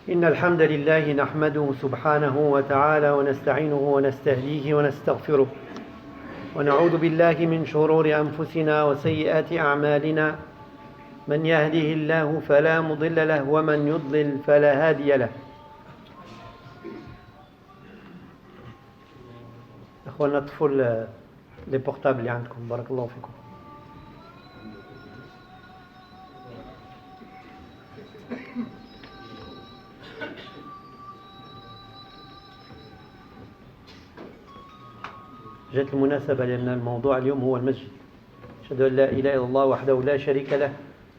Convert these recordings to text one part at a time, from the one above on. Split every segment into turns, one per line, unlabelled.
إن الحمد لله نحمده سبحانه وتعالى ونستعينه ونستهديه ونستغفره ونعوذ بالله من شرور أنفسنا وسيئات أعمالنا من يهده الله فلا مضل له ومن يضلل فلا هادي له. أخوانا اطفوا لي بورتابل اللي عندكم بارك الله فيكم. جاءت المناسبة لأن الموضوع اليوم هو المسجد. أشهد أن لا إله إلا الله وحده لا شريك له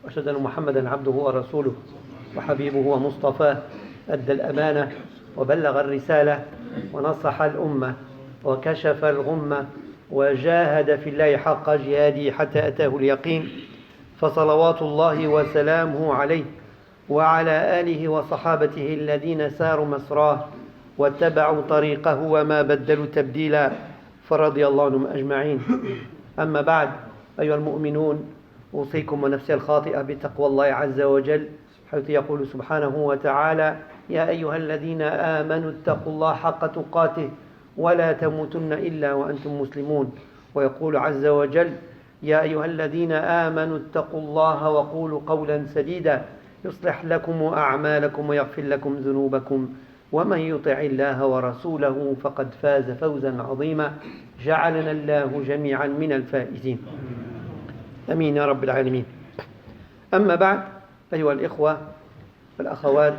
وأشهد أن محمدا عبده ورسوله وحبيبه ومصطفاه أدى الأمانة وبلغ الرسالة ونصح الأمة وكشف الغمة وجاهد في الله حق جهاده حتى أتاه اليقين، فصلوات الله وسلامه عليه وعلى آله وصحابته الذين ساروا مسراه واتبعوا طريقه وما بدلوا تبديلا، فرضي الله عنهم أجمعين. أما بعد، أيها المؤمنون، أوصيكم ونفسي الخاطئة بتقوى الله عز وجل، حيث يقول سبحانه وتعالى: يا أيها الذين آمنوا اتقوا الله حق تقاته ولا تموتن إلا وأنتم مسلمون. ويقول عز وجل: يا أيها الذين آمنوا اتقوا الله وقولوا قولا سديدا يصلح لكم أعمالكم ويغفر لكم ذنوبكم ومن يطع الله ورسوله فقد فاز فوزا عظيما. جعلنا الله جميعا من الفائزين، أمين يا رب العالمين. أما بعد، أيها الإخوة والأخوات،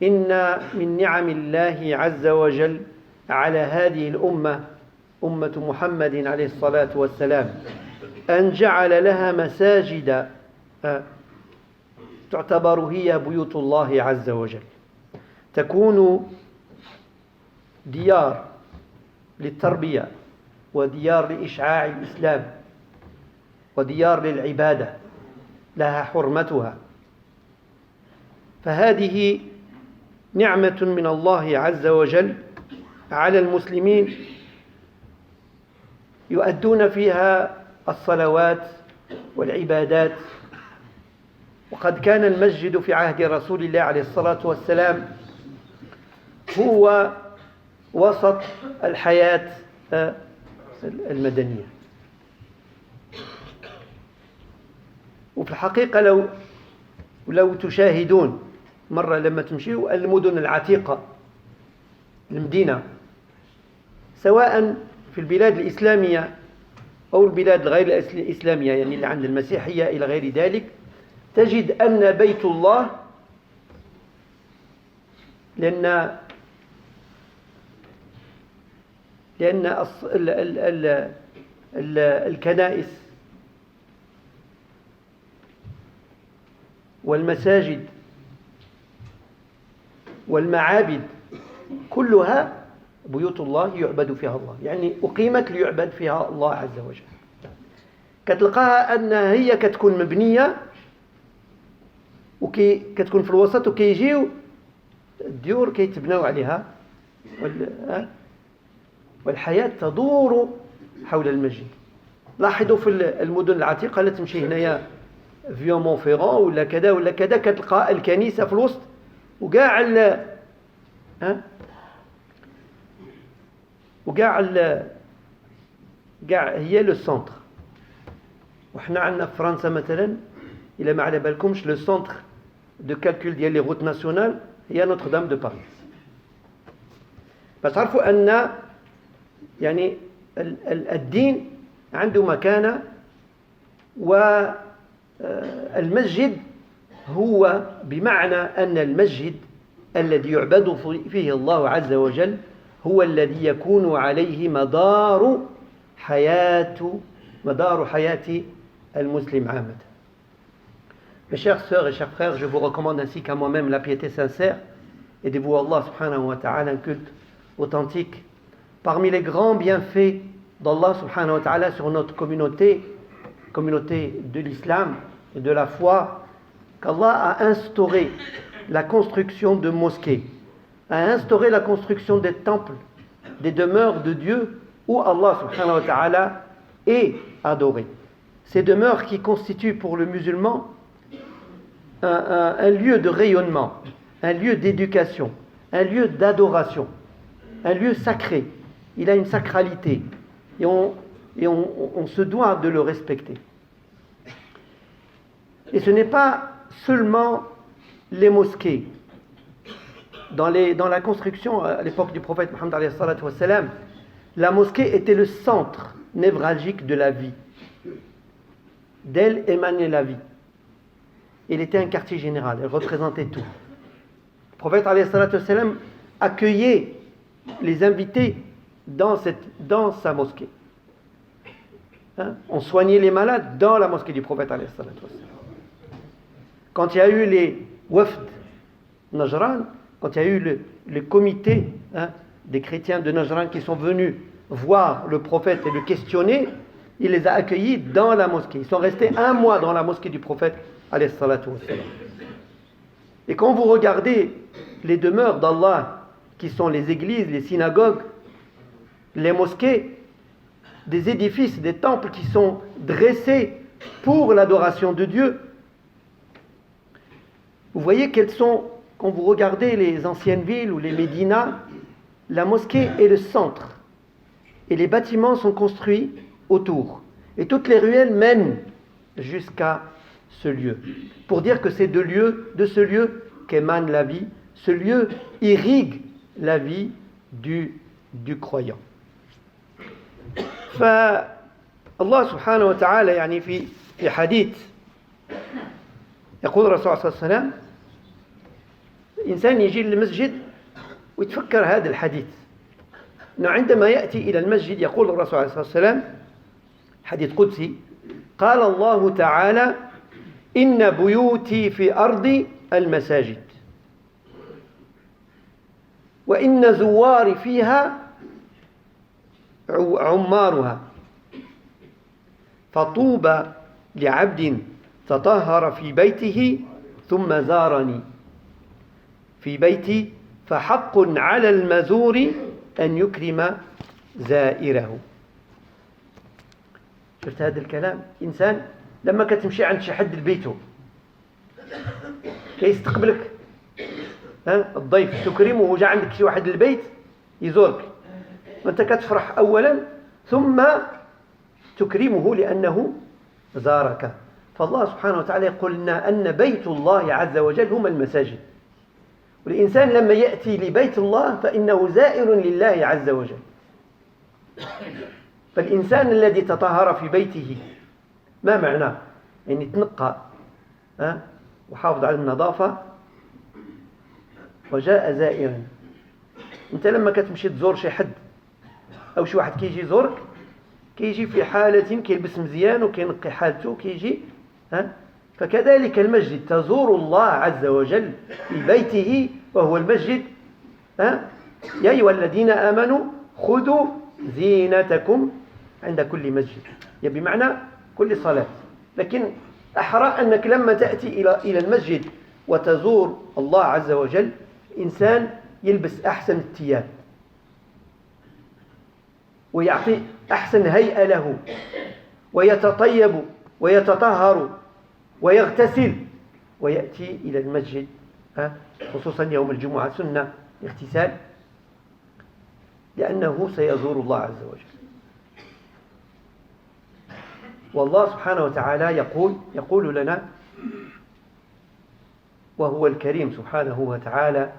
إن من نعم الله عز وجل على هذه الأمة، أمة محمد عليه الصلاة والسلام، أن جعل لها مساجد تعتبر هي بيوت الله عز وجل، تكون ديار للتربية وديار لإشعاع الإسلام وديار للعبادة، لها حرمتها. فهذه نعمة من الله عز وجل على المسلمين يؤدون فيها الصلوات والعبادات. وقد كان المسجد في عهد رسول الله عليه الصلاة والسلام هو وسط الحياة المدنية. وفي الحقيقة لو تشاهدون مرة لما تمشيوا المدن العتيقة، المدينة، سواء في البلاد الإسلامية أو البلاد غير الإسلامية، يعني اللي عند المسيحية إلى غير ذلك، تجد أن بيت الله، لأن الكنائس والمساجد والمعابد كلها بيوت الله يعبد فيها الله، يعني أقيمت ليعبد فيها الله عز وجل. كتلقاها أن هي كتكون مبنية كتكون في الوسط، وكيجيو الديور كيتبناو عليها، والحياة تدور حول المسجد. لاحظوا في المدن العتيقة، لا تمشي هنايا في مونفيرون ولا كذا ولا كذا، كتلقى الكنيسة في الوسط وكاع هي لو سونتر. وحنا عندنا في فرنسا مثلا، إلا ما على بالكمش، لو سونتر دو كالكول ديال لي روت ناسيونال هي نوتر دام دو باريس. باش تعرفوا أن يعني الدين عنده مكانة، والمسجد هو بمعنى أن المسجد الذي يعبد فيه الله عز وجل هو الذي يكون عليه مدار حياة المسلم عامة. Mes chères sœurs et chers frères, je vous recommande ainsi qu'à moi-même la piété sincère et de vouer Allah subhanahu wa ta'ala un culte authentique. Parmi les grands bienfaits d'Allah subhanahu wa ta'ala sur notre communauté de l'islam et de la foi, qu'Allah a instauré la construction de mosquées, a instauré la construction des temples, des demeures de Dieu où Allah subhanahu wa ta'ala est adoré. Ces demeures qui constituent pour le musulman un lieu de rayonnement, un lieu d'éducation, un lieu d'adoration, un lieu sacré. Il a une sacralité et on se doit de le respecter. Et ce n'est pas seulement les mosquées. Dans la construction à l'époque du prophète Mohammed alayhi salatu wa salam, la mosquée était le centre névralgique de la vie. D'elle émanait la vie. Elle était un quartier général, elle représentait tout. Le prophète alayhi salatu wa salam accueillait les invités dans sa mosquée. On soignait les malades dans la mosquée du prophète alayhi salatu wa salam. Quand il y a eu les wafd Najran, quand il y a eu le comité des chrétiens de Najran qui sont venus voir le prophète et le questionner, il les a accueillis dans la mosquée. Ils sont restés 1 mois dans la mosquée du prophète alayhi salatu wa salam. Et quand vous regardez les demeures d'Allah, qui sont les églises, les synagogues, les mosquées, des édifices, des temples qui sont dressés pour l'adoration de Dieu, vous voyez quelles sont, quand vous regardez les anciennes villes ou les médinas, la mosquée est le centre. Et les bâtiments sont construits autour. Et toutes les ruelles mènent jusqu'à ce lieu. Pour dire que c'est de ce lieu qu'émane la vie. Ce lieu irrigue la vie du croyant. فالله سبحانه وتعالى يعني في حديث يقول الرسول صلى الله عليه وسلم الإنسان يجي للمسجد ويتفكر هذا الحديث أنه عندما يأتي إلى المسجد يقول الرسول عليه الصلاة والسلام حديث قدسي قال الله تعالى إن بيوتي في أرض المساجد وإن زواري فيها عمارها فطوبى لعبد تطهر في بيته ثم زارني في بيتي فحق على المزور أن يكرم زائره. شفت هذا الكلام؟ إنسان لما كتمشي عند شي حد لبيته كيستقبلك الضيف تكرمه وجا عندك شي واحد للبيت يزورك وانت كتفرح أولا ثم تكرمه لأنه زارك. فالله سبحانه وتعالى يقول لنا أن بيت الله عز وجل هما المساجد. والإنسان لما يأتي لبيت الله فإنه زائر لله عز وجل. فالإنسان الذي تطهر في بيته ما معناه؟ يعني تنقى وحافظ على النظافة وجاء زائرا. أنت لما كتمشي تزور شي حد أو شي واحد كيجي يزورك كيجي في حالة كيلبس مزيان وكينقي حالته كيجي فكذلك المسجد تزور الله عز وجل في بيته وهو المسجد. يا أيها الذين آمنوا خذوا زينتكم عند كل مسجد، يعني بمعنى كل صلاة. لكن أحرى أنك لما تأتي إلى المسجد وتزور الله عز وجل إنسان يلبس أحسن الثياب ويعطي أحسن هيئة له ويتطيب ويتطهر ويغتسل ويأتي إلى المسجد خصوصا يوم الجمعة سنة الاغتسال لأنه سيزور الله عز وجل. والله سبحانه وتعالى يقول لنا وهو الكريم سبحانه وتعالى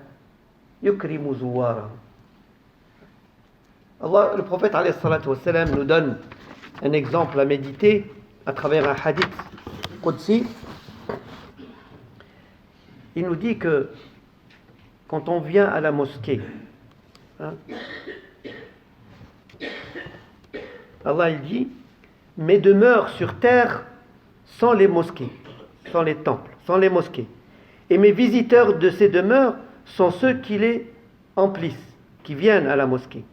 يكرم زواره. Allah, le prophète alayhi salatu wa salam nous donne un exemple à méditer à travers un hadith Qudsi. Il nous dit que quand on vient à la mosquée, Allah il dit mes demeures sur terre sans les mosquées, sans les temples, sans les mosquées. Et mes visiteurs de ces demeures sont ceux qui les emplissent, qui viennent à la mosquée.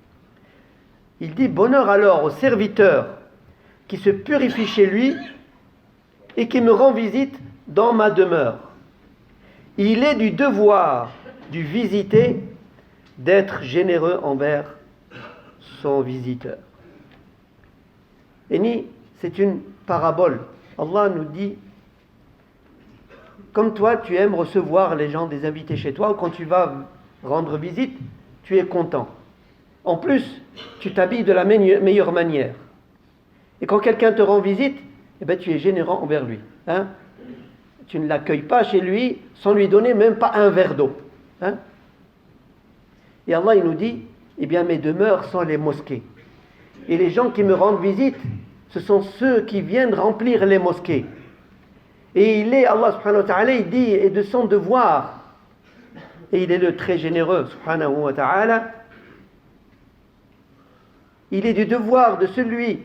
Il dit bonheur alors au serviteur qui se purifie chez lui et qui me rend visite dans ma demeure. Il est du devoir du visité d'être généreux envers son visiteur. Et c'est une parabole. Allah nous dit comme toi, tu aimes recevoir les gens, des invités chez toi, ou quand tu vas rendre visite, tu es content. En plus, tu t'habilles de la meilleure manière. Et quand quelqu'un te rend visite, eh ben, tu es généreux envers lui. Hein? Tu ne l'accueilles pas chez lui sans lui donner même pas un verre d'eau. Hein? Et Allah, il nous dit, eh bien, mes demeures sont les mosquées. Et les gens qui me rendent visite, ce sont ceux qui viennent remplir les mosquées. Et Allah subhanahu wa ta'ala, il dit, et de son devoir, et il est le très généreux subhanahu wa ta'ala, il est du devoir de celui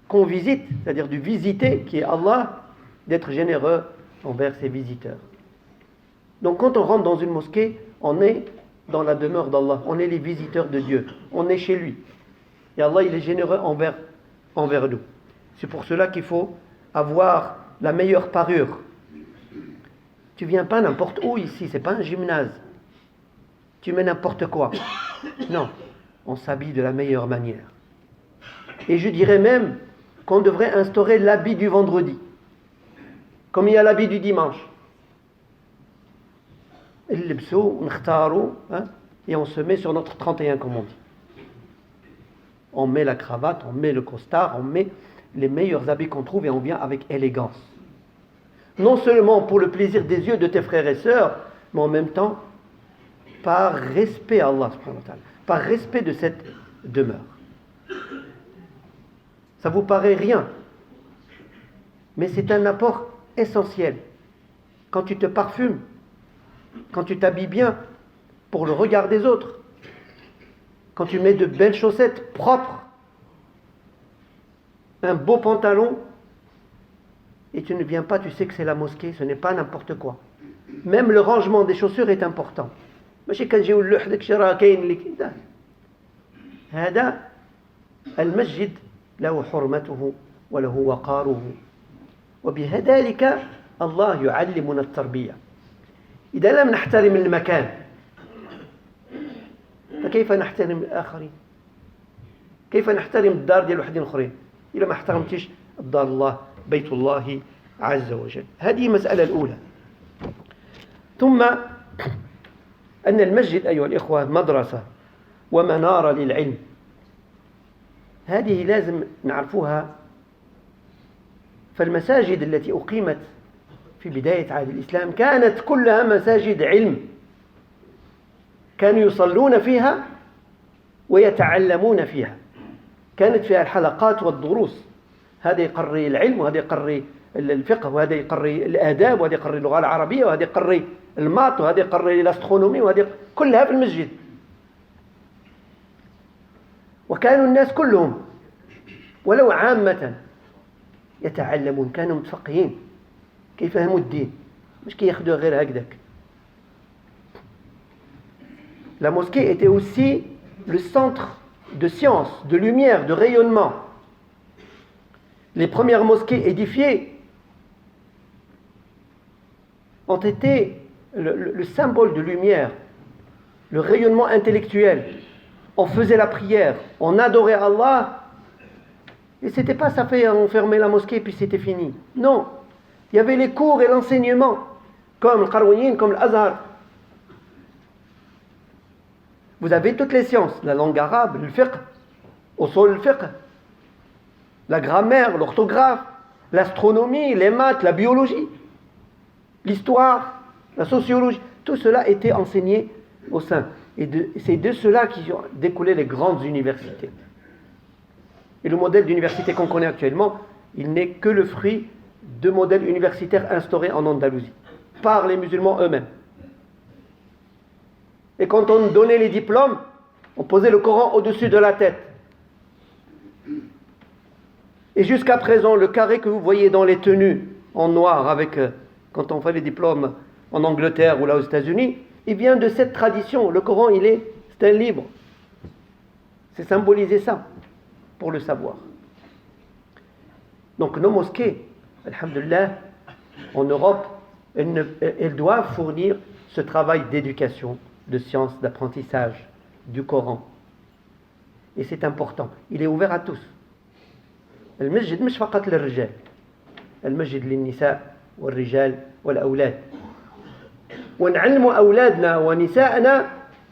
qu'on visite, c'est-à-dire du visité, qui est Allah, d'être généreux envers ses visiteurs. Donc quand on rentre dans une mosquée, on est dans la demeure d'Allah, on est les visiteurs de Dieu, on est chez lui. Et Allah, il est généreux envers nous. C'est pour cela qu'il faut avoir la meilleure parure. Tu viens pas n'importe où ici, c'est pas un gymnase. Tu mets n'importe quoi. Non, on s'habille de la meilleure manière. Et je dirais même qu'on devrait instaurer l'habit du vendredi, comme il y a l'habit du dimanche. Et on se met sur notre 31, comme on dit. On met la cravate, on met le costard, on met les meilleurs habits qu'on trouve et on vient avec élégance. Non seulement pour le plaisir des yeux de tes frères et sœurs, mais en même temps par respect à Allah, par respect de cette demeure. Ça vous paraît rien, mais c'est un apport essentiel. Quand tu te parfumes, quand tu t'habilles bien pour le regard des autres, quand tu mets de belles chaussettes propres, un beau pantalon, et tu ne viens pas, tu sais que c'est la mosquée, ce n'est pas n'importe quoi. Même le rangement des chaussures est important. ماشي كنجيو لوحدك شي راه كاين اللي كذا. هذا المسجد له حرمته وله وقاره وبذلك الله يعلمنا التربية. إذا لم نحترم المكان فكيف نحترم الآخرين؟ كيف نحترم الدار ديال وحدين آخرين إذا ما احترمتش الدار الله بيت الله عز وجل. هذه المسألة الأولى. ثم أن المسجد أيها الإخوة مدرسة ومنارة للعلم. هذه لازم نعرفوها. فالمساجد التي أقيمت في بداية عهد الإسلام كانت كلها مساجد علم، كانوا يصلون فيها ويتعلمون فيها، كانت فيها الحلقات والدروس، هذا يقري العلم وهذا يقري الفقه وهذا يقري الآداب وهذا يقري اللغة العربية وهذا يقري المات وهذا يقري الأسترونومي وهذا كلها في المسجد. وكانوا الناس كلهم ولو عامة يتعلمون، كانوا متفقهين كيفهموا الدين، مش كياخذوا غير هكذاك. La mosquée était aussi le centre de science, de lumière, de rayonnement. Les premières mosquées édifiées ont été le symbole de lumière, le rayonnement intellectuel. On faisait la prière, on adorait Allah, et c'était pas ça fait enfermer la mosquée puis c'était fini. Non, il y avait les cours et l'enseignement, comme le Qarawiyyin, comme l'Azhar. Vous avez toutes les sciences, la langue arabe, le fiqh, usul al-fiqh, la grammaire, l'orthographe, l'astronomie, les maths, la biologie, l'histoire, la sociologie, tout cela était enseigné au sein. Et c'est de cela qui ont découlé les grandes universités. Et le modèle d'université qu'on connaît actuellement, il n'est que le fruit de modèles universitaires instaurés en Andalousie, par les musulmans eux-mêmes. Et quand on donnait les diplômes, on posait le Coran au-dessus de la tête. Et jusqu'à présent, le carré que vous voyez dans les tenues en noir, avec, quand on fait les diplômes en Angleterre ou là aux États-Unis, il vient de cette tradition. Le Coran, c'est un livre. C'est symboliser ça, pour le savoir. Donc nos mosquées, alhamdoulilah, en Europe, elles doivent fournir ce travail d'éducation, de science, d'apprentissage du Coran. Et c'est important. Il est ouvert à tous. المسجد مش فقط للرجال، المسجد للنساء والرجال والأولاد، ونعلم أولادنا ونساءنا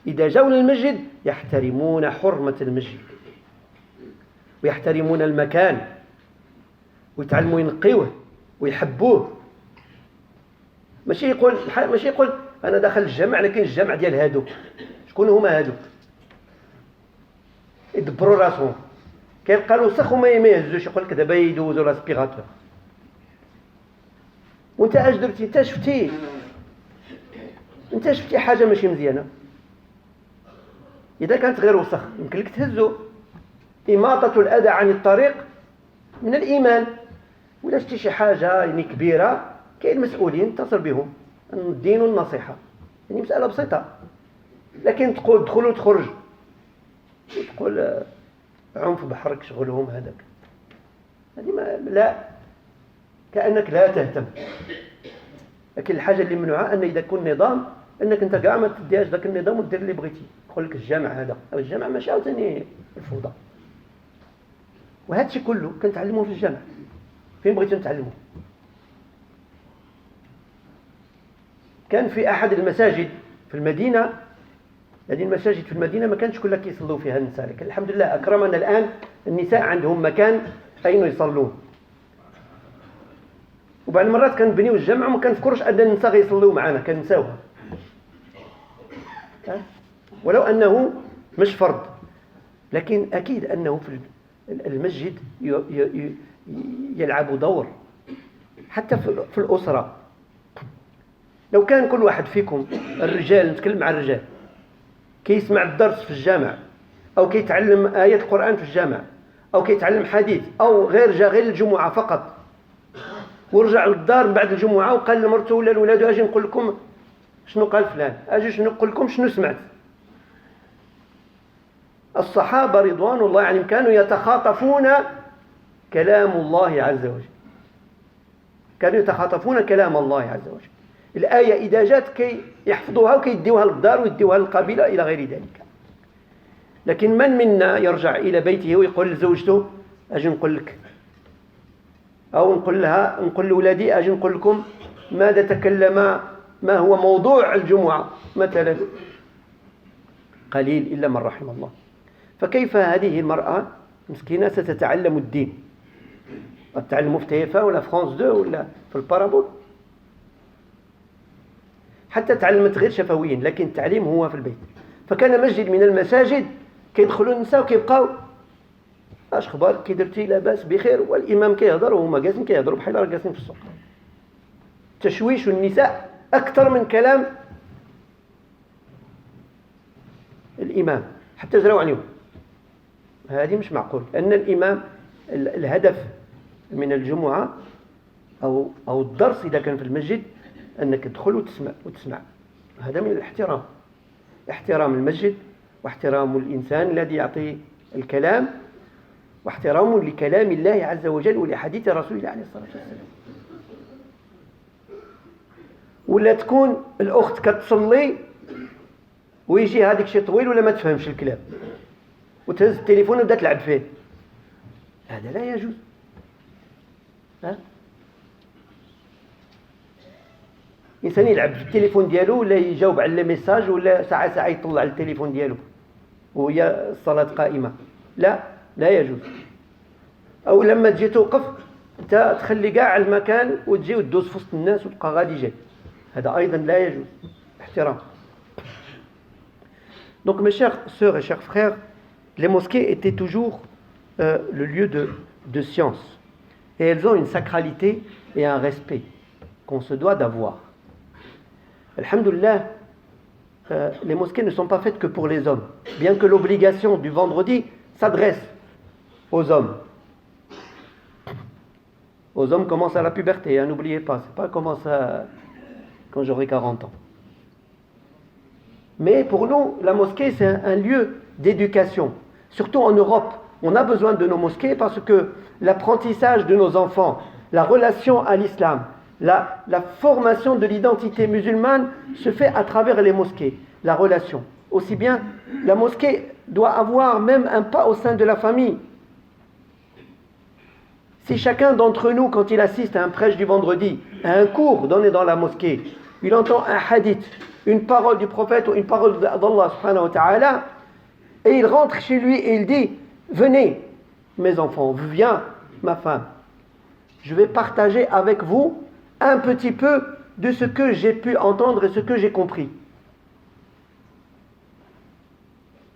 إذا جاءوا للمسجد يحترمون حرمة المسجد ويحترمون المكان ويتعلموا ينقيوه ويحبوه. ماشي يقول أنا داخل الجامع لكن الجامع ديال هادوك. شكون هما هادوك؟ يدبروا راسهم، كيلقى الوسخ وما يهزوش، يقول لك دابا يدوزوا لاسبيغاتور. وانت اش درتي؟ انت شفتي حاجه ماشي مزيانه. اذا كانت غير وسخ يمكن لك تهزو. اماطه الاذى عن الطريق من الايمان. ولا شتي شي حاجه يعني كبيره كاين مسؤولين اتصل بهم، الدين والنصيحه، يعني مساله بسيطه. لكن تقول دخل وتخرج، تقول عنف بحرك شغلهم هذاك، هذه لا، كأنك لا تهتم. لكن الحاجة اللي منوعة أن إذا كن نظام أنك أنت قاع ما تديهاش ذاك النظام وتدير اللي بغيتي. يقول لك الجامع هذا أو الجامع ماشي عاوتاني الفوضى. وهذا الشيء كله كنتعلموه في الجامع. فين بغيتو نتعلموه؟ كان في أحد المساجد في المدينة، هذه المساجد في المدينة ما كانش كلها كيصلوا فيها النساء، لكن الحمد لله أكرمنا الآن النساء عندهم مكان أين يصلون. وبعض المرات كنبنيو الجامع وما كنفكروش أن النساء غيصلوا معنا، كنساوها، ولو أنه مش فرض. لكن أكيد أنه في المسجد يلعب دور حتى في الأسرة. لو كان كل واحد فيكم الرجال، نتكلم مع الرجال، كيسمع الدرس في الجامع أو كيتعلم آيات القرآن في الجامع أو كيتعلم حديث أو غير الجمعة فقط، ورجع للدار بعد الجمعة وقال لمرته ولا الولاد أجي نقول لكم شنو قال فلان، أجي نقول لكم شنو سمعت. الصحابة رضوان الله عليهم كانوا يتخاطفون كلام الله عز وجل، كانوا يتخاطفون كلام الله عز وجل. الآية إذا جات كي يحفظوها وكيديوها للدار ويديوها للقبيلة إلى غير ذلك. لكن من منا يرجع إلى بيته ويقول لزوجته أجي نقول لك، أو نقول لأولادي أجي نقول لكم ماذا تكلم، ما هو موضوع الجمعة مثلا؟ قليل إلا من رحم الله. فكيف هذه المرأة مسكينة ستتعلم الدين؟ تتعلم في تيفا ولا فرانس 2 ولا في البارابول؟ حتى تعلمت غير شفويا، لكن التعليم هو في البيت. فكان مسجد من المساجد كيدخلوا النساء وكيبقاو اش خبار كي درتي؟ لاباس بخير، والامام كيهضر وهما جالسين كيهضروا بحال راه جالسين في السوق. تشويش النساء اكثر من كلام الامام حتى جراو عليهم. هذه مش معقول. ان الامام الهدف من الجمعه او الدرس اذا كان في المسجد انك تدخل وتسمع. هذا من الاحترام، احترام المسجد واحترام الانسان الذي يعطي الكلام واحترام لكلام الله عز وجل ولحديث رسول الله عليه الصلاة والسلام. ولا تكون الأخت كتصلي ويجي هذيك شي طويل ولا ما تفهمش الكلام وتهز التليفون وبدأت تلعب فيه، هذا لا يجوز. إنسان يلعب في التليفون ديالو ولا يجاوب على الميساج ولا ساعة يطلع التليفون ديالو وهي الصلاة قائمة، لا يجوز. أو لما تجي توقف أنت تخلي كاع المكان وتجي وتدوز في وسط الناس وتبقى غادي جاي، هذا أيضا لا يجوز. احترام. Donc mes chères sœurs et chers frères, les mosquées étaient toujours le lieu de science. Et elles ont une sacralité et un respect qu'on se doit d'avoir. Alhamdulillah, les mosquées ne sont pas faites que pour les hommes, bien que l'obligation du vendredi s'adresse aux hommes. Aux hommes commence à la puberté, hein, n'oubliez pas, c'est pas comme ça quand j'aurai 40 ans. Mais pour nous, la mosquée, c'est un lieu d'éducation. Surtout en Europe, on a besoin de nos mosquées parce que l'apprentissage de nos enfants, la relation à l'islam, la formation de l'identité musulmane se fait à travers les mosquées, la relation. Aussi bien, la mosquée doit avoir même un pas au sein de la famille. Si chacun d'entre nous, quand il assiste à un prêche du vendredi, un cours donné dans la mosquée, il entend un hadith, une parole du prophète ou une parole d'Allah subhanahu wa ta'ala, et il rentre chez lui et il dit, venez mes enfants, viens ma femme, je vais partager avec vous un petit peu de ce que j'ai pu entendre et ce que j'ai compris.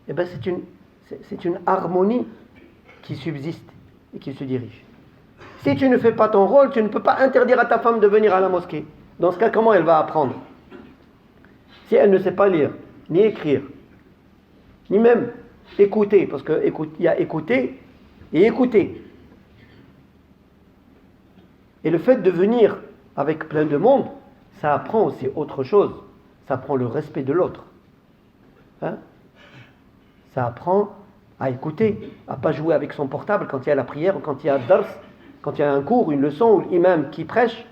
Eh bien c'est une harmonie qui subsiste et qui se dirige. Si tu ne fais pas ton rôle, tu ne peux pas interdire à ta femme de venir à la mosquée. Dans ce cas, comment elle va apprendre? Si elle ne sait pas lire, ni écrire, ni même écouter, parce qu'il y a écouter et écouter. Et le fait de venir avec plein de monde, ça apprend aussi autre chose. Ça apprend le respect de l'autre. Hein? Ça apprend à écouter, à ne pas jouer avec son portable quand il y a la prière, ou quand il y a dars, quand il y a un cours, une leçon, ou l'imam qui prêche,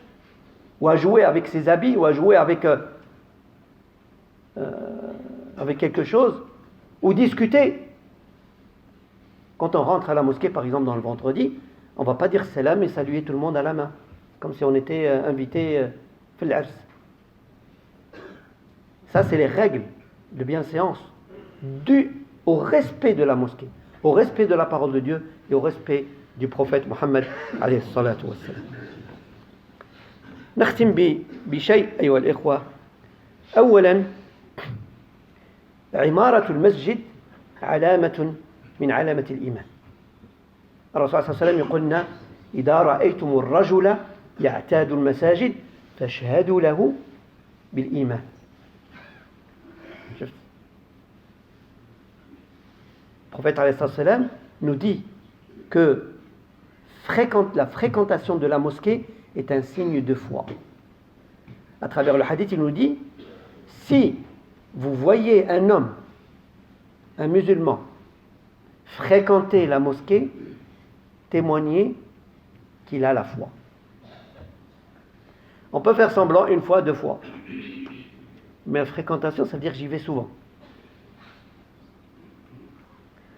ou à jouer avec ses habits, ou à jouer avec quelque chose, ou discuter. Quand on rentre à la mosquée, par exemple dans le vendredi, on ne va pas dire salam et saluer tout le monde à la main, comme si on était invité fil ars. Ça, c'est les règles de bienséance dues au respect de la mosquée, au respect de la parole de Dieu et au respect du prophète Mohammed alayhi salatu wassalam. نختم بشيء أيها الإخوة. أولا عمارة المسجد علامة من علامة الإيمان. الرسول صلى الله عليه وسلم يقول لنا إذا رأيتم الرجل يعتاد المساجد فاشهدوا له بالإيمان. شفت؟ Le prophète alayhi salam nous dit que la fréquentation de la mosquée est un signe de foi. À travers le hadith, il nous dit, si vous voyez un homme, un musulman, fréquenter la mosquée, témoignez qu'il a la foi. On peut faire semblant une fois, 2 fois. Mais la fréquentation, ça veut dire que j'y vais souvent.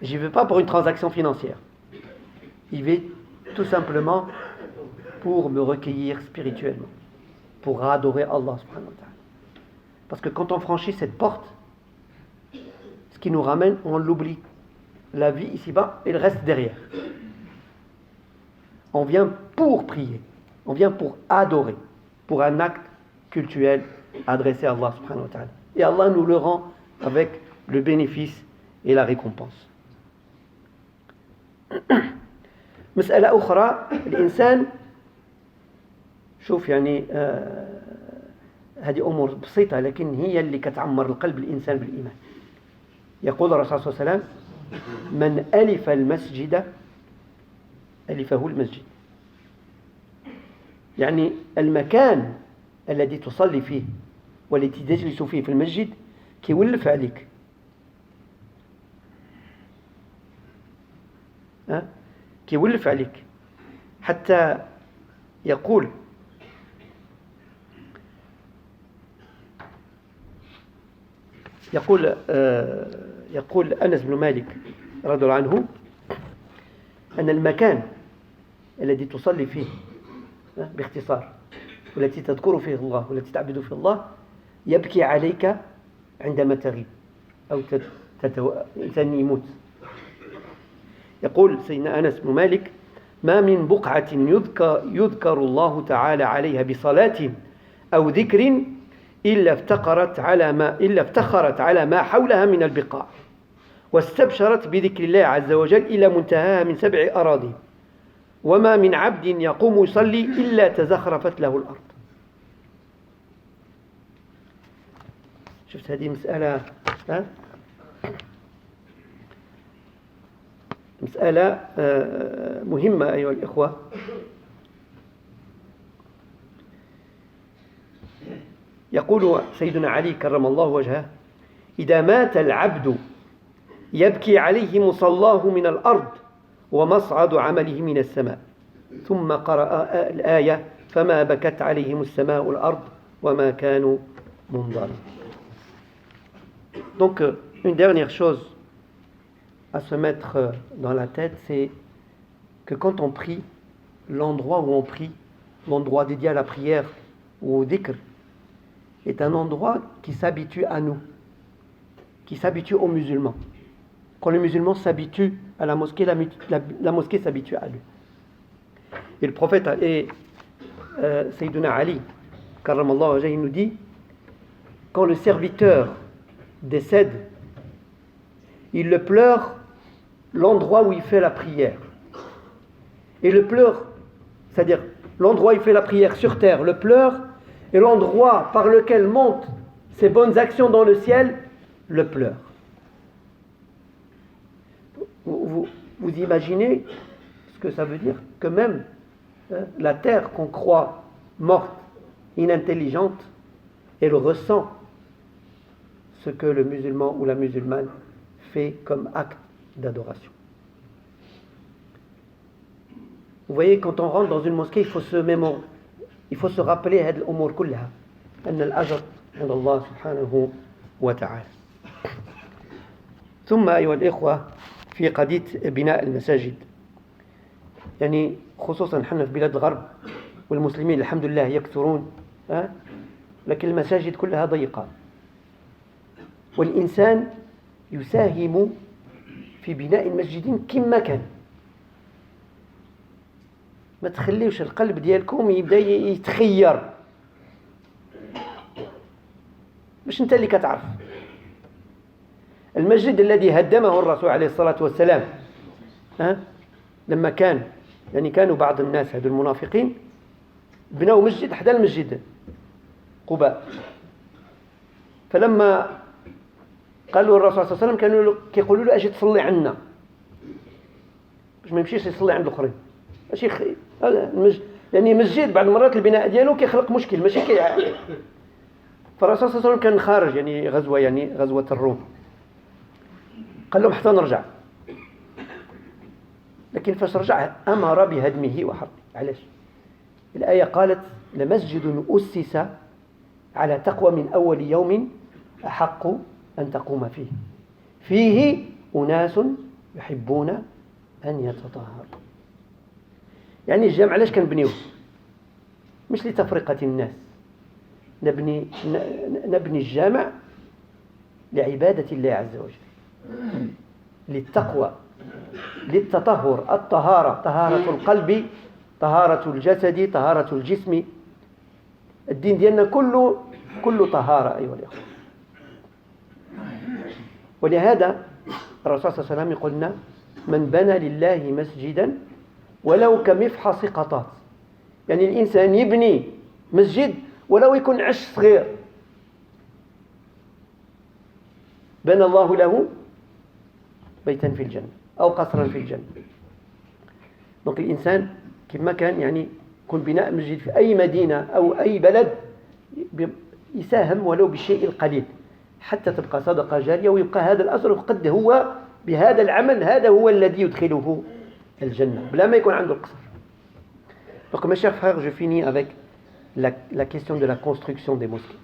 J'y vais pas pour une transaction financière. J'y vais tout simplement pour me recueillir spirituellement, pour adorer Allah subhanahu wa ta'ala. Parce que quand on franchit cette porte, ce qui nous ramène, on l'oublie. La vie ici-bas, elle reste derrière. On vient pour prier, on vient pour adorer, pour un acte cultuel adressé à Allah subhanahu wa ta'ala. Et Allah nous le rend avec le bénéfice et la récompense. مسألة أخرى الإنسان شوف يعني هذه أمور بسيطة لكن هي اللي كتعمر القلب الإنسان بالإيمان. يقول الرسول صلى الله عليه وسلم من ألف المسجد ألفه المسجد. يعني المكان الذي تصلي فيه والتي تجلس فيه في المسجد كيولف عليك. كيولف عليك حتى يقول أنس بن مالك رضي الله عنه أن المكان الذي تصلي فيه باختصار والتي تذكر فيه الله والتي تعبد فيه الله يبكي عليك عندما تغيب أو إنسان يموت. يقول سيدنا أنس بن مالك ما من بقعة يذكر الله تعالى عليها بصلاة أو ذكر إلا افتخرت على ما حولها من البقاع واستبشرت بذكر الله عز وجل إلى منتهاها من 7 أراضي وما من عبد يقوم يصلي إلا تزخرفت له الأرض. شفت هذه مسألة مسألة مهمة أيها الإخوة. يقول سيدنا علي كرم الله وجهه إذا مات العبد يبكي عليه مصلاه من الأرض ومصعد عمله من السماء ثم قرأ الآية فما بكت عليهم السماء والأرض وما كانوا منظرين. Donc une dernière chose à se mettre dans la tête, c'est que quand on prie, l'endroit où on prie, l'endroit dédié à la prière ou au dhikr est un endroit qui s'habitue à nous, qui s'habitue aux musulmans. Quand les musulmans s'habituent à la mosquée, la mosquée s'habitue à lui. Et le prophète Sayyiduna Ali, karramallahu wajhahu, il nous dit, quand le serviteur décède, il le pleure l'endroit où il fait la prière. Et le pleure, c'est-à-dire l'endroit où il fait la prière sur terre, le pleure, et l'endroit par lequel montent ses bonnes actions dans le ciel, le pleure. Vous imaginez ce que ça veut dire? Que même la terre qu'on croit morte, inintelligente, elle ressent ce que le musulman ou la musulmane fait comme acte d'adoration. Vous voyez, quand on rentre dans une mosquée, il faut se rappeler هذه الأمور كلها أن الأجر عند الله سبحانه وتعالى. ثم أيها الإخوة في قضية بناء المساجد، يعني خصوصا نحن في بلاد الغرب والمسلمين الحمد لله يكثرون، لكن المساجد كلها ضيقة، والإنسان يساهم في بناء المسجد كما كان. ما تخليوش القلب ديالكم يبدا يتخير، مش انت اللي كتعرف. المسجد الذي هدمه الرسول عليه الصلاة والسلام، لما كانوا بعض الناس هذو المنافقين بنوا مسجد حدا المسجد قباء، فلما قالوا الرسول صلى الله عليه وسلم كانوا كيقولوا له اجي تصلي عنا، باش ما يمشيش يصلي عند الاخرين. ماشي يعني مسجد بعض المرات البناء ديالو كيخلق مشكل، ماشي فالرسول صلى الله عليه وسلم كان خارج يعني غزوة الروم، قال لهم حتى نرجع، لكن فاش رجع أمر بهدمه وحرقه. علاش؟ الآية قالت لمسجد أسس على تقوى من أول يوم أحق أن تقوم فيه أناس يحبون أن يتطهروا. يعني الجامع علاش كنبنيوه؟ مش لتفرقة الناس، نبني الجامع لعبادة الله عز وجل، للتقوى، للتطهر، الطهارة، طهارة القلب، طهارة الجسد، طهارة الجسم. الدين ديالنا كله طهارة أيها الأخوة. ولهذا الرسول صلى الله عليه وسلم يقول لنا من بنى لله مسجدا ولو كمفحص قطات، يعني الإنسان يبني مسجد ولو يكون عش صغير، بنى الله له بيتا في الجنة أو قصرا في الجنة. دونك الإنسان كما كان يعني يكون بناء مسجد في أي مدينة أو أي بلد يساهم ولو بالشيء القليل حتى تبقى صدقة جارية ويبقى هذا الأثر قد هو بهذا العمل هذا هو الذي يدخله الجنة بلا ما يكون عنده القصر. Donc mes chers frères, je finis avec la question de la construction des mosquées.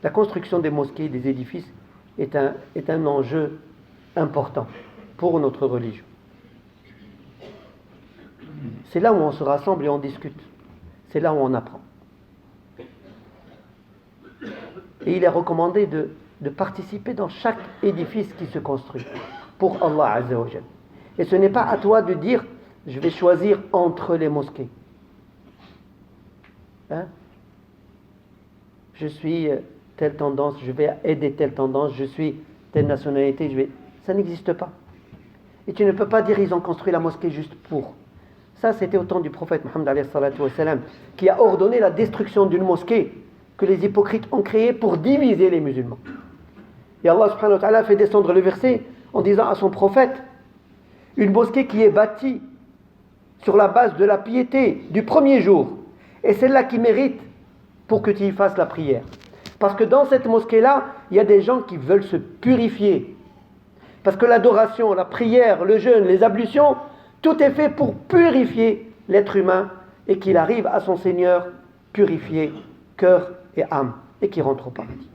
La construction des mosquées, des édifices est un enjeu important pour notre religion. C'est là où on se rassemble et on discute. C'est là où on apprend. Et il est recommandé de participer dans chaque édifice qui se construit pour Allah Azza wa Jal. Et ce n'est pas à toi de dire je vais choisir entre les mosquées. Je suis telle tendance, je vais aider telle tendance, je suis telle nationalité, ça n'existe pas. Et tu ne peux pas dire ils ont construit la mosquée juste pour. Ça, c'était au temps du prophète Mohammed alayhi salatu wa salam, qui a ordonné la destruction d'une mosquée que les hypocrites ont créée pour diviser les musulmans. Et Allah subhanahu wa ta'ala fait descendre le verset en disant à son prophète, une mosquée qui est bâtie sur la base de la piété du premier jour, et celle-là qui mérite pour que tu y fasses la prière. Parce que dans cette mosquée-là, il y a des gens qui veulent se purifier. Parce que l'adoration, la prière, le jeûne, les ablutions, tout est fait pour purifier l'être humain et qu'il arrive à son Seigneur purifié, cœur et âme, et qu'il rentre au paradis.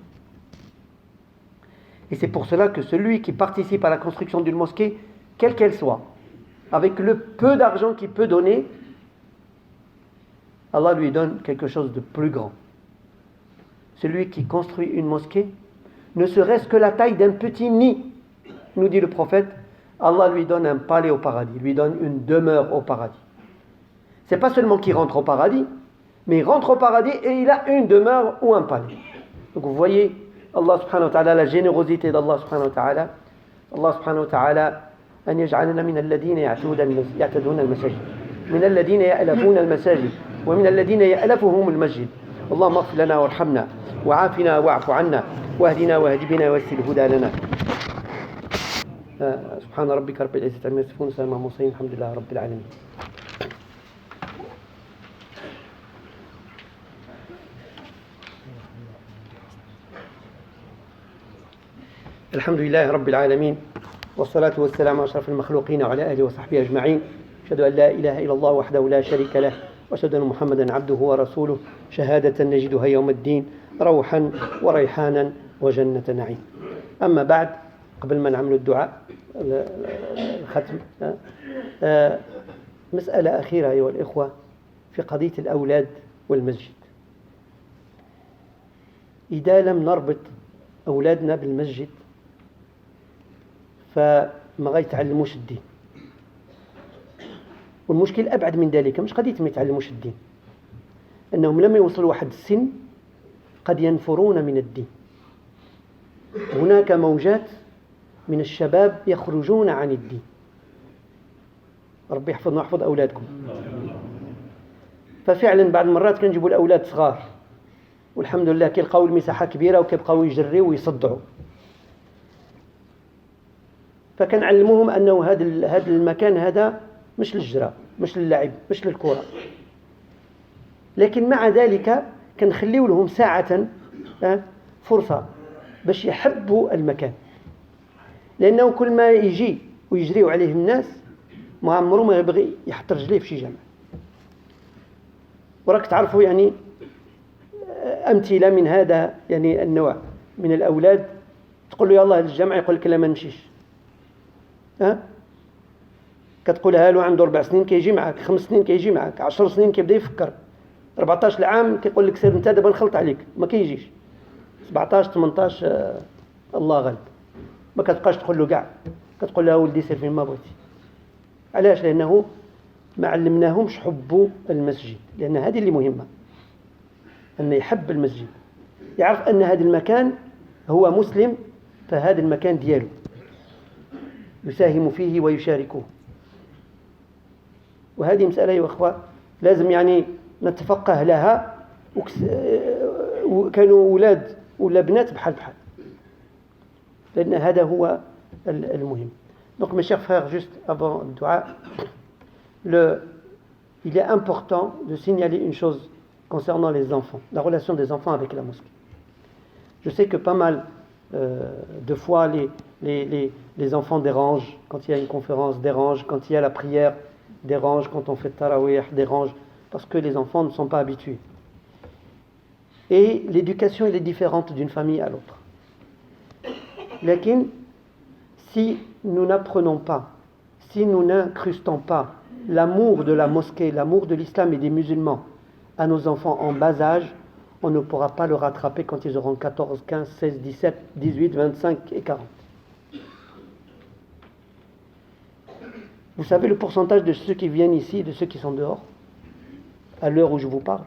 Et c'est pour cela que celui qui participe à la construction d'une mosquée, quelle qu'elle soit, avec le peu d'argent qu'il peut donner, Allah lui donne quelque chose de plus grand. Celui qui construit une mosquée, ne serait-ce que la taille d'un petit nid, nous dit le prophète, Allah lui donne un palais au paradis, lui donne une demeure au paradis. C'est pas seulement qu'il rentre au paradis, mais il rentre au paradis et il a une demeure ou un palais. Donc vous voyez, Allah subhanahu wa ta'ala, la générosité d'Allah subhanahu wa ta'ala. Allah subhanahu wa ta'ala, أن يجعلنا من الذين يعتدون المساجد من الذين يألفون المساجد ومن الذين يألفهم المسجد اللهم اغفر لنا وارحمنا وعافنا واعف عنا واهدنا واهد بنا ويسر الهدى لنا سبحان ربك رب العزة عما يصفون وسلام على المرسلين الحمد لله رب العالمين. الحمد لله رب العالمين والصلاة والسلام على أشرف المخلوقين وعلى آله وصحبه أجمعين. أشهد أن لا إله إلا الله وحده لا شريك له وأشهد أن محمدا عبده ورسوله شهادة نجدها يوم الدين روحا وريحانا وجنة نعيم. أما بعد، قبل ما نعمل الدعاء الختم، مسألة أخيرة أيها الإخوة في قضية الأولاد والمسجد. إذا لم نربط أولادنا بالمسجد فما غيتعلموش الدين. والمشكل أبعد من ذلك، مش قضية ما يتعلموش الدين، أنهم لما يوصلوا واحد السن قد ينفرون من الدين. هناك موجات من الشباب يخرجون عن الدين. ربي يحفظنا ويحفظ أولادكم. ففعلا بعض المرات كنجيبوا الأولاد صغار والحمد لله كيلقاو المساحة كبيرة وكيبقاو يجريوا ويصدعوا، فكنعلموهم أنه هذا المكان هذا مش للجرا، مش للعب، مش للكرة. لكن مع ذلك كنخليو لهم ساعة فرصة باش يحبوا المكان، لأنه كل ما يجي ويجريوا عليه الناس ما عمره ما يبغي يحط رجليه في شي جامع. وراك تعرفوا يعني أمثلة من هذا يعني النوع من الأولاد، تقول له يلا للجامع يقول لك لا ما نمشيش. كتقولها له عنده 4 سنين كيجي معك، 5 سنين كيجي معك، 10 سنين كيبدا يفكر، 14 عام كيقول لك سير انت دابا نخلط عليك، ما كيجيش. 17 18 الله غالب، ما كتبقاش تقول له كاع، كتقول له ولدي سير فين ما بغيتي. علاش؟ لأنه ما علمناهمش حب المسجد، لأن هذه اللي مهمة، أن يحب المسجد، يعرف أن هذا المكان هو مسلم، فهذا المكان دياله يساهم فيه ويشاركه. وهذه مسألة يا أخوة لازم يعني نتفقه لها، وكانوا أولاد ولا بنات بحال لأن هذا هو المهم. Donc mes chers frères, juste avant le dua, il est important de signaler une chose concernant les enfants, la relation des enfants avec la mosquée. Je sais que pas mal de fois les enfants dérangent quand il y a une conférence, dérangent quand il y a la prière, dérangent quand on fait tarawih, dérangent parce que les enfants ne sont pas habitués. Et l'éducation elle est différente d'une famille à l'autre. Lakin, si nous n'apprenons pas, si nous n'incrustons pas l'amour de la mosquée, l'amour de l'islam et des musulmans à nos enfants en bas âge, on ne pourra pas le rattraper quand ils auront 14, 15, 16, 17, 18, 25 et 40. Vous savez le pourcentage de ceux qui viennent ici, de ceux qui sont dehors, à l'heure où je vous parle?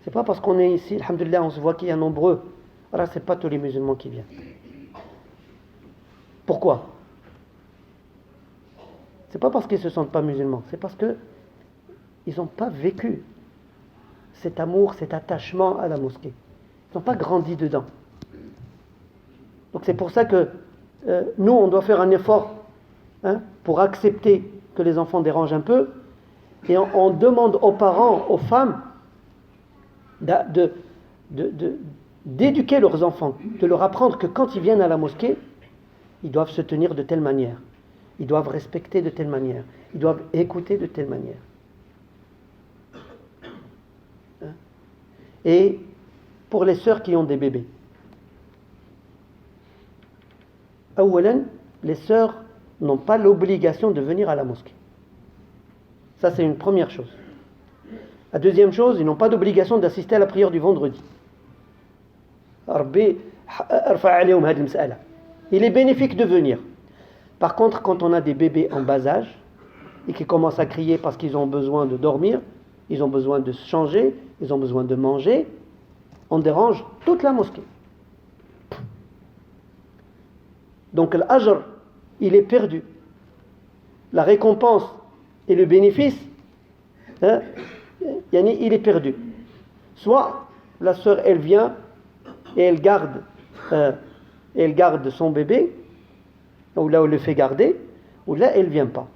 C'est pas parce qu'on est ici, alhamdoulilah, on se voit qu'il y a nombreux. Alors c'est pas tous les musulmans qui viennent. Pourquoi? C'est pas parce qu'ils se sentent pas musulmans, c'est parce que ils n'ont pas vécu cet amour, cet attachement à la mosquée. Ils n'ont pas grandi dedans. Donc c'est pour ça que nous, on doit faire un effort pour accepter que les enfants dérangent un peu, et on demande aux parents, aux femmes, d'éduquer leurs enfants, de leur apprendre que quand ils viennent à la mosquée, ils doivent se tenir de telle manière, ils doivent respecter de telle manière, ils doivent écouter de telle manière. Et pour les sœurs qui ont des bébés, les sœurs n'ont pas l'obligation de venir à la mosquée. Ça, c'est une première chose. La deuxième chose, ils n'ont pas d'obligation d'assister à la prière du vendredi. Il est bénéfique de venir. Par contre, quand on a des bébés en bas âge et qui commencent à crier parce qu'ils ont besoin de dormir, ils ont besoin de se changer, ils ont besoin de manger, on dérange toute la mosquée. Donc l'ajr, il est perdu. La récompense et le bénéfice, il est perdu. Soit la sœur, elle vient et elle garde son bébé, ou là on le fait garder, ou là elle ne vient pas.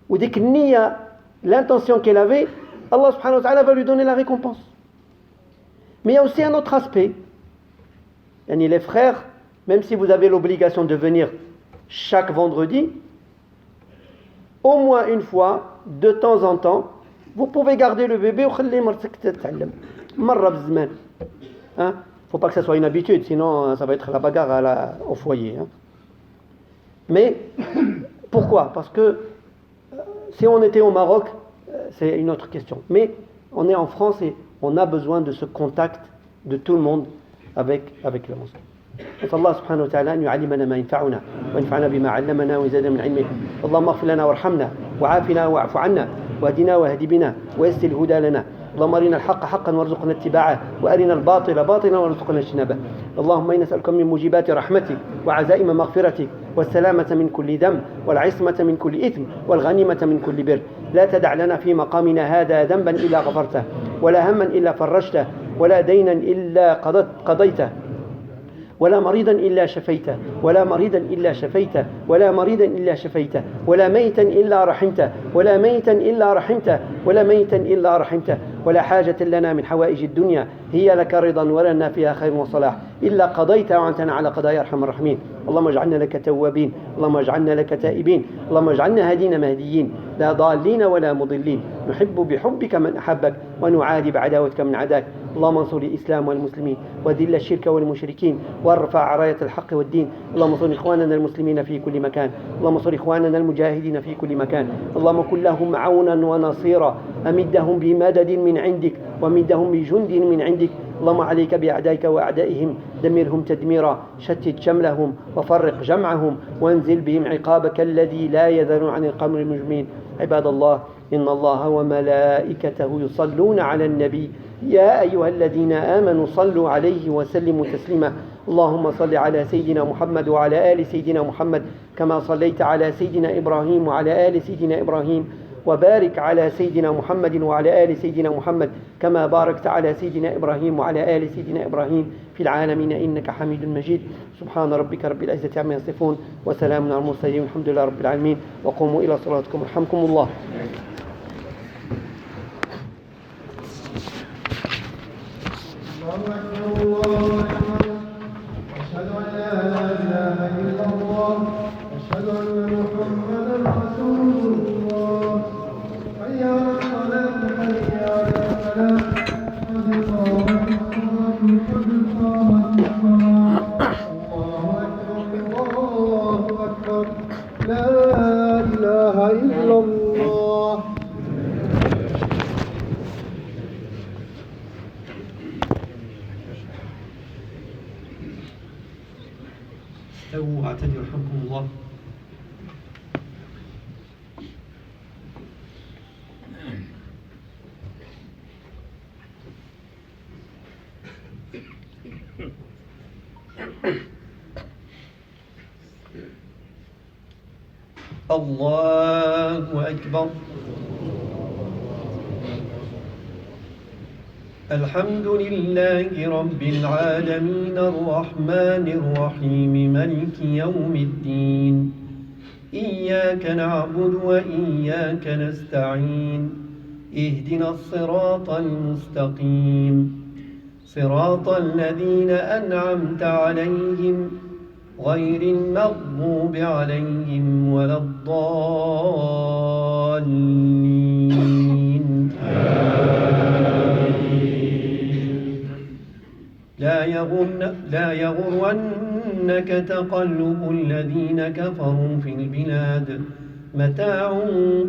Ou dès qu'il n'y a l'intention qu'elle avait, Allah subhanahu wa ta'ala va lui donner la récompense. Mais il y a aussi un autre aspect. Les frères, même si vous avez l'obligation de venir chaque vendredi, au moins une fois, de temps en temps, vous pouvez garder le bébé. Faut pas que ça soit une habitude, sinon ça va être la bagarre au foyer. Mais pourquoi ? Parce que si on était au Maroc, c'est une autre question. Mais on est en France et on a besoin de ce contact de tout le monde avec le mosquée. نسأل الله سبحانه وتعالى أن يعلمنا ما ينفعنا وينفعنا بما علمنا ويزيدنا من علمه. اللهم اغفر لنا وارحمنا وعافنا واعف عنا واهدنا واهد بنا ويسر الهدى لنا. اللهم أرنا الحق حقا وارزقنا اتباعه وأرنا الباطل باطلا وارزقنا اجتنابه. اللهم إنا نسألك من موجبات رحمتك وعزائم مغفرتك والسلامة من كل ذنب والعصمة من كل إثم والغنيمة من كل بر. لا تدع لنا في مقامنا هذا ذنبا إلا غفرته ولا هما إلا فرجته ولا دينا إلا قضيته ولا مريضا إلا شفيته ولا مريضا إلا شفيته ولا مريضا إلا شفيته ولا ميتا إلا رحمته ولا ميتا إلا رحمته ولا ميتا إلا رحمته ولا حاجة لنا من حوائج الدنيا هي لك رضا ولنا فيها خير وصلاح إلا قضيتها وعنتنا على قضايا أرحم الراحمين. اللهم اجعلنا لك توابين اللهم اجعلنا لك تائبين اللهم اجعلنا هادين مهديين لا ضالين ولا مضلين نحب بحبك من أحبك ونعادي بعداوتك من عداك. اللهم انصر الإسلام والمسلمين وذل الشرك والمشركين وارفع راية الحق والدين. اللهم انصر إخواننا المسلمين في كل مكان. اللهم انصر إخواننا المجاهدين في كل مكان. اللهم كن لهم عونا ونصيرا أمدهم بمدد من عندك ومدهم بجند من عندك. اللهم عليك بأعدائك وأعدائهم دمرهم تدميرا شتت شملهم وفرق جمعهم وانزل بهم عقابك الذي لا يذل عن القوم المجرمين. عباد الله إن الله وملائكته يصلون على النبي يا أيها الذين آمنوا صلوا عليه وسلموا تسليما. اللهم صل على سيدنا محمد وعلى آل سيدنا محمد كما صليت على سيدنا إبراهيم وعلى آل سيدنا إبراهيم وبارك على سيدنا محمد وعلى آل سيدنا محمد كما باركت على سيدنا إبراهيم وعلى آل سيدنا إبراهيم في العالمين إنك حميد مجيد. سبحان ربك رب العزة عما يصفون وسلام على المرسلين والحمد لله رب العالمين. وقوموا إلى صلاتكم رحمكم الله. أشهد أن لا إله إلا الله أشهد أن محمدا رسول الله. حي على الصلاة حي على الفلاح قد قامت الصلاة قد قامت الصلاة. الله أكبر لا إله إلا الله. استووا اعتدلوا رحمكم الله. الله أكبر. الحمد لله رب العالمين الرحمن الرحيم مالك يوم الدين. إياك نعبد وإياك نستعين. اهدنا الصراط المستقيم صراط الذين أنعمت عليهم غير المغضوب عليهم ولا الضالين. لا يغرنك تقلب الذين كفروا في البلاد متاع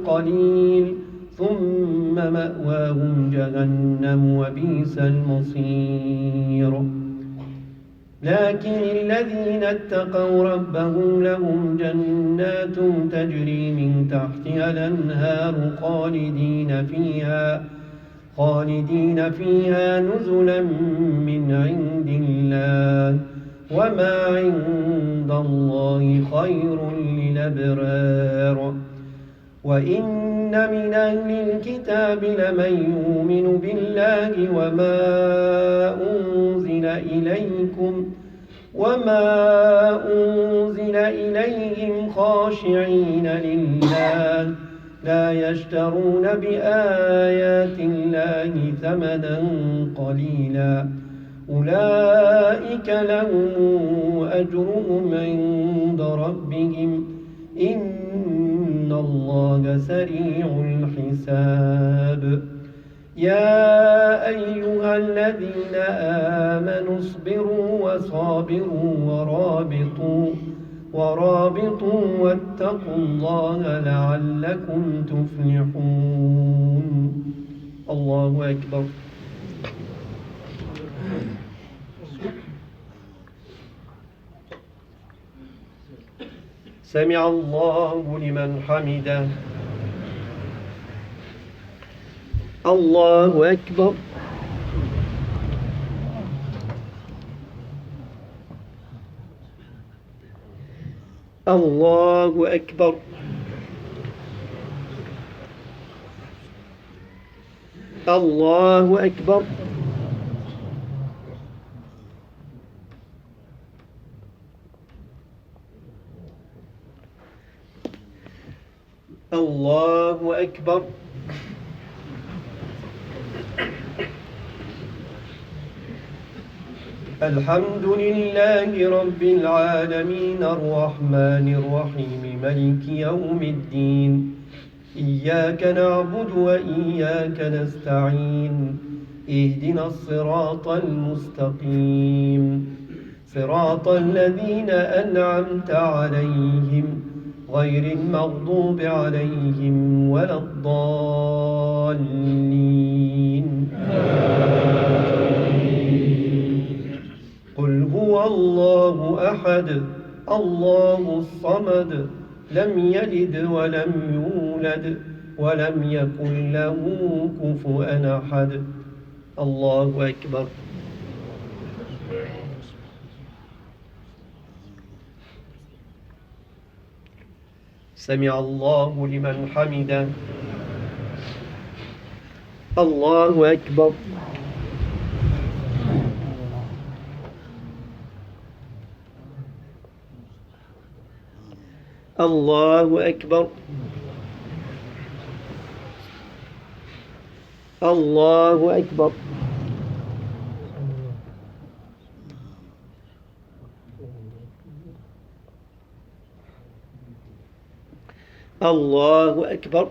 قليل ثم مأواهم جهنم وبئس المصير لكن الذين اتقوا ربهم لهم جنات تجري من تحتها الأنهار خالدين فيها نزلا من عند الله وما عند الله خير للأبرار وإن من أهل الكتاب لمن يؤمن بالله وما أنزل إليهم خاشعين لله لا يشترون بآيات الله ثمنا قليلا أولئك لهم أجرهم عند ربهم إن الله سريع الحساب يا أيها الذين آمنوا اصبروا وصابروا ورابطوا واتقوا الله لعلكم تفلحون الله أكبر سمع الله لمن حمده الله أكبر الله أكبر الله أكبر الله أكبر الحمد لله رب العالمين الرحمن الرحيم مالك يوم الدين إياك نعبد وإياك نستعين اهدنا الصراط المستقيم صراط الذين أنعمت عليهم غير المغضوب عليهم ولا الضالين قل هو الله أحد الله الصمد لم يلد ولم يولد ولم يكن له كفوا أحد الله أكبر سمع الله لمن حمده الله أكبر الله أكبر الله أكبر الله أكبر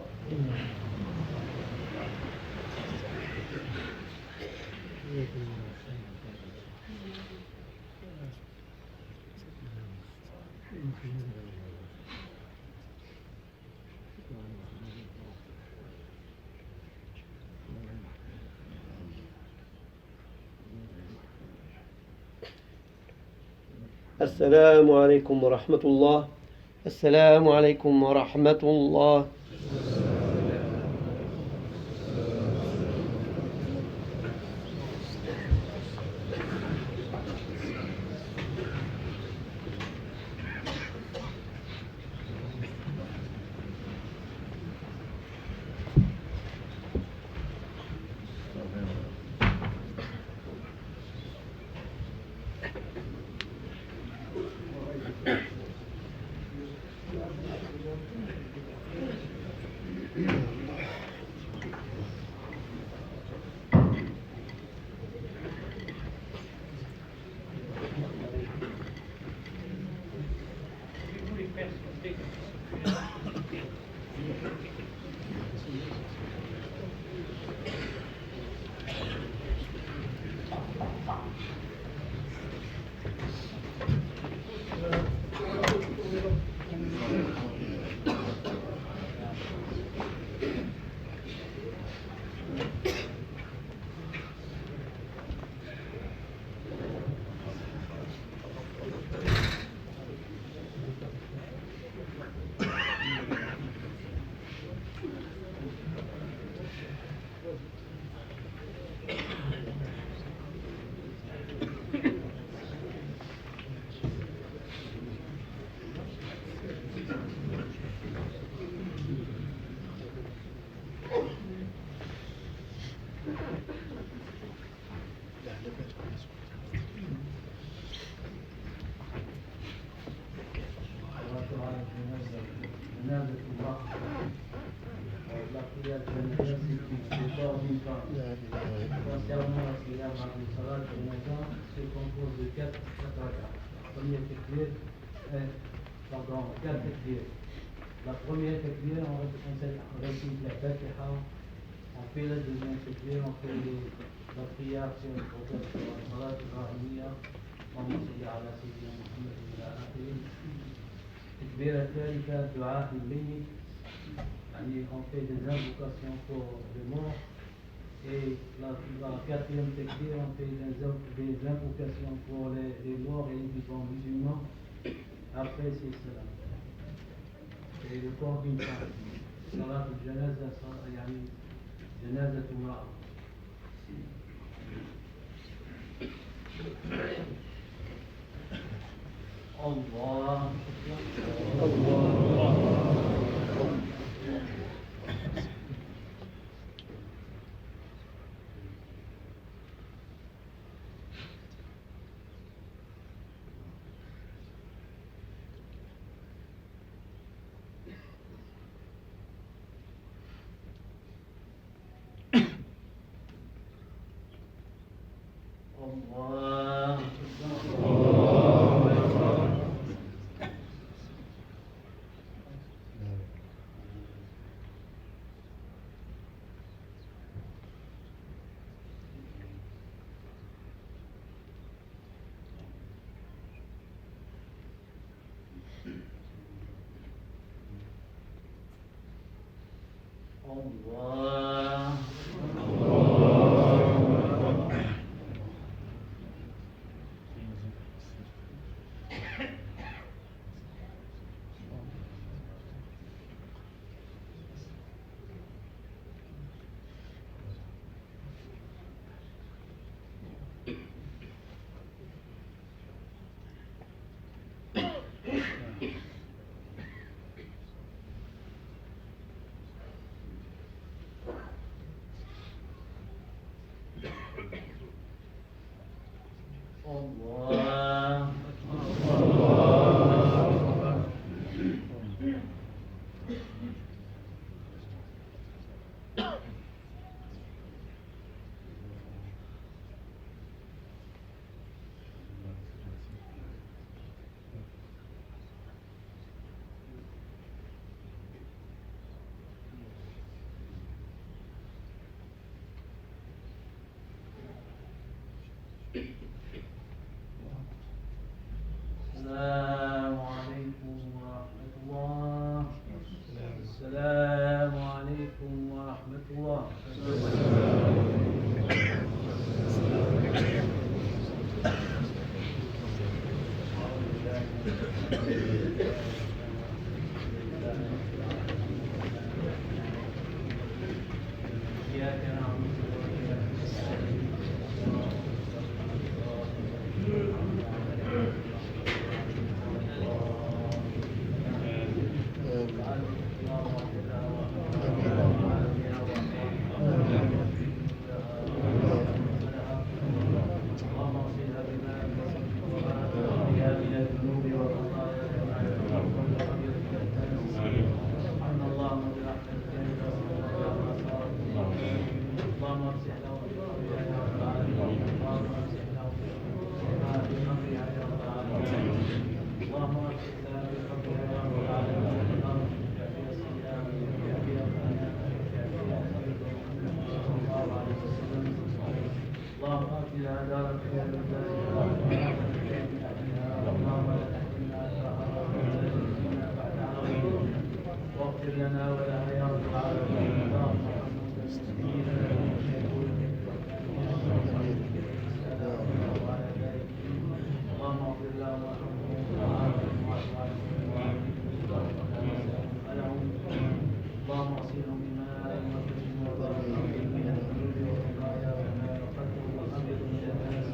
السلام عليكم ورحمة الله السلام عليكم ورحمة الله
La première takbir, on récite la Fatiha, on fait la deuxième takbir, on fait la prière sur le prophète sur la salat ibrahimiyya, اللهم صل على سيدنا محمد وعلى آخره. التكبيرة الثالثة دعاء الليل، يعني on fait des invocations pour les morts. Et la quatrième takbir, on fait des invocations pour les morts et les vivants musulmans. Après, c'est cela. Et le corps d'une femme. Salat al-janaza, yani janaza tumra. Allah. السلام عليكم ورحمة الله. السلام عليكم ورحمة الله. إياك نعبد وإياك نستعين. واغفر لنا ولها يا رب العالمين. اللهم ارحمنا المسلمين اللهم اغفر لهم وارحمهم اللهم اغسلهم بماء وثلج وبرد من الذنوب والخطايا وما يقدر وابيض من الناس.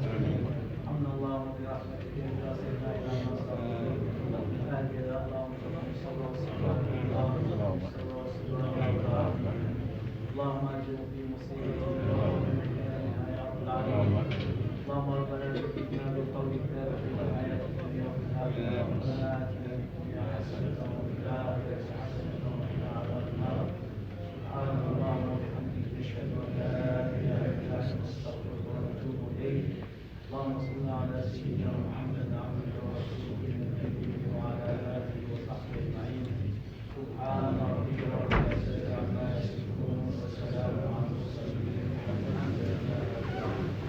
حمدا سيدنا محمد عبده ورسوله النبي وعلى آله وصحبه أجمعين. سبحان ربك رب العزة عما يصفون وسلام على المرسلين والحمد لله رب العالمين.